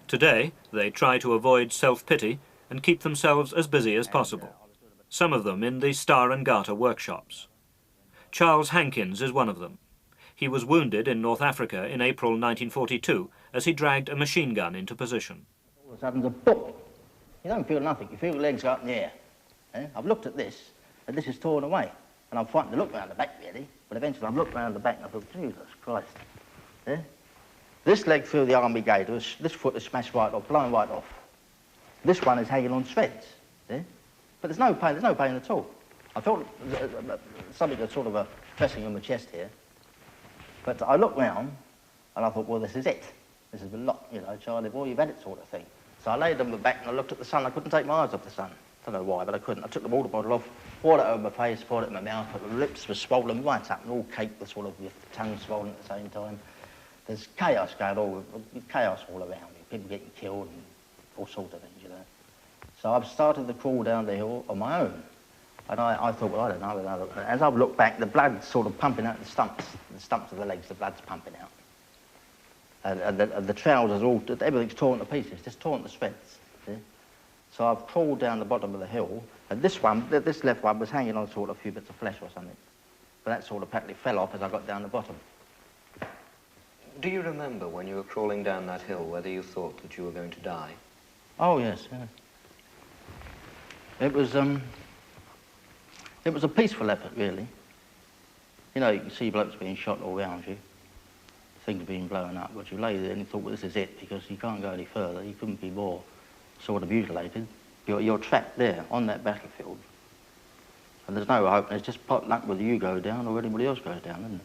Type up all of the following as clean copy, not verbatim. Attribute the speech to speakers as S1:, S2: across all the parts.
S1: Today, they try to avoid self-pity and keep themselves as busy as possible, some of them in the Star and Garter workshops. Charles Hankins is one of them. He was wounded in North Africa in April 1942 as he dragged a machine gun into position.
S2: All of a sudden, a boom. You don't feel nothing. You feel your legs go up in the air. I've looked at this, and this is torn away. And I'm frightened to look round the back, really. But eventually I've looked round the back and I thought, Jesus Christ. This leg through the army gate, this foot is smashed right off, blown right off. This one is hanging on shreds. But there's no pain at all. I felt something that's sort of pressing on my chest here. But I looked round and I thought, well, this is it. This is the lot, you know, Charlie, boy, you've had it sort of thing. So I laid on my back and I looked at the sun. I couldn't take my eyes off the sun. I don't know why, but I couldn't. I took the water bottle off, poured it over my face, poured it in my mouth, but the lips were swollen right up and all caked with sort of your tongue swollen at the same time. There's chaos going all around you, people getting killed and all sorts of things, you know. So I've started the crawl down the hill on my own. And I thought, well, I don't know. As I've looked back, the blood's sort of pumping out the stumps of the legs, the blood's pumping out. And the trousers, everything's torn to pieces, just torn to shreds. See? So I've crawled down the bottom of the hill, and this left one was hanging on sort of a few bits of flesh or something. But that sort of practically fell off as I got down the bottom.
S3: Do you remember when you were crawling down that hill whether you thought that you were going to die?
S2: Oh, yes, yeah. It was a peaceful effort, really. You know, you can see blokes being shot all around you, things being blown up, but you lay there and you thought, well, this is it, because you can't go any further. You couldn't be more sort of mutilated. You're trapped there on that battlefield. And there's no hope, and it's just pot luck whether you go down or anybody else goes down, isn't it?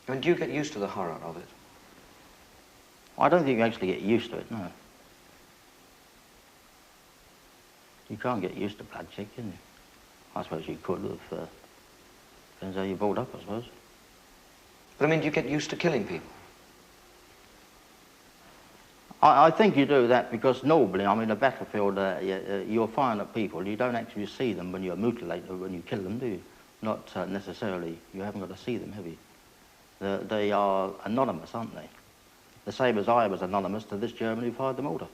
S3: And do you get used to the horror of it?
S2: I don't think you actually get used to it, no. You can't get used to bloodshed, can you? I suppose you could if, depends how you're brought up, I suppose.
S3: But I mean, do you get used to killing people?
S2: I think you do that because normally, I mean, a battlefield, you're firing at people. You don't actually see them when you're mutilated or when you kill them, do you? Not necessarily. You haven't got to see them, have you? They are anonymous, aren't they? The same as I was anonymous to this German who fired the mortar.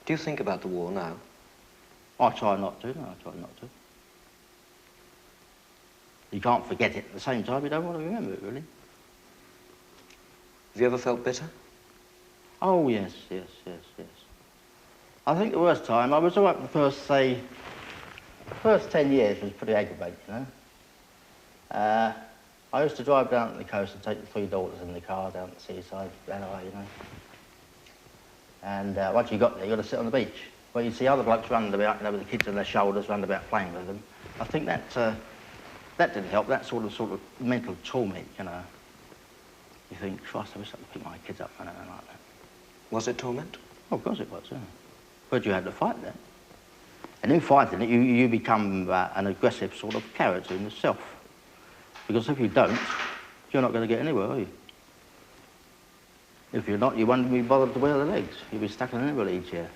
S3: Do you think about the war now?
S2: I try not to, no, I try not to. You can't forget it. At the same time, you don't want to remember it, really.
S3: Have you ever felt bitter?
S2: Oh, yes. I think the worst time, I was all right the first 10 years was pretty aggravating, you know. I used to drive down to the coast and take the 3 daughters in the car down to the seaside, ran away, you know. And once you got there, you got to sit on the beach. Well, you see other blokes running about, you know, with the kids on their shoulders, running about playing with them. I think that didn't help. That sort of mental torment, you know. You think, Christ, I wish I could pick my kids up and anything like that.
S3: Was it torment?
S2: Oh, of course it was, yeah. But you had to fight that. And in fighting it, you become an aggressive sort of character in yourself. Because if you don't, you're not going to get anywhere, are you? If you're not, you won't be bothered to wear the legs. You'll be stuck in an invalid chair.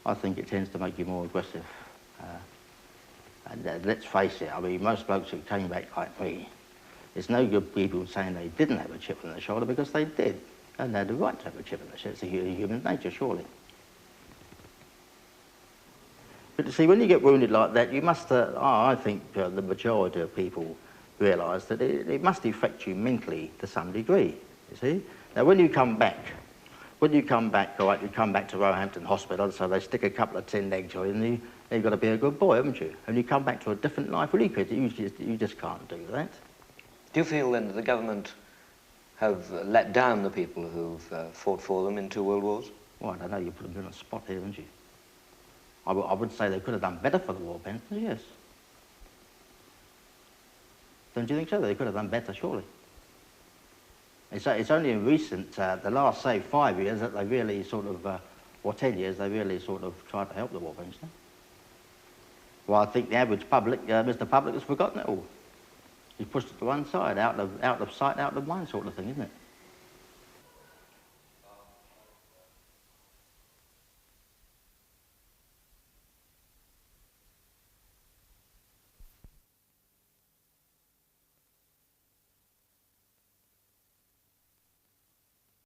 S2: I think it tends to make you more aggressive. And let's face it, I mean, most blokes who came back like me, it's no good people saying they didn't have a chip on their shoulder because they did. And they had the right to have a chip on their shoulder. It's a human nature, surely. But you see, when you get wounded like that, you must, I think the majority of people realise that it must affect you mentally to some degree, you see. Now, when you come back, all right, you come back to Roehampton Hospital, so they stick a couple of tin eggs in you, you've got to be a good boy, haven't you? And you come back to a different life. Well, you just can't do that.
S3: Do you feel then that the government have let down the people who've fought for them in 2 world wars?
S2: Well, I don't know, you put them in a spot here, haven't you? I would say they could have done better for the war pensions, yes. Don't you think so? They could have done better, surely. It's only in recent, the last, say, 5 years that they really sort of, or 10 years, they really sort of tried to help the war pensioner. Well, I think the average public, Mr. Public has forgotten it all. He's pushed it to one side, out of sight, out of mind sort of thing, isn't it?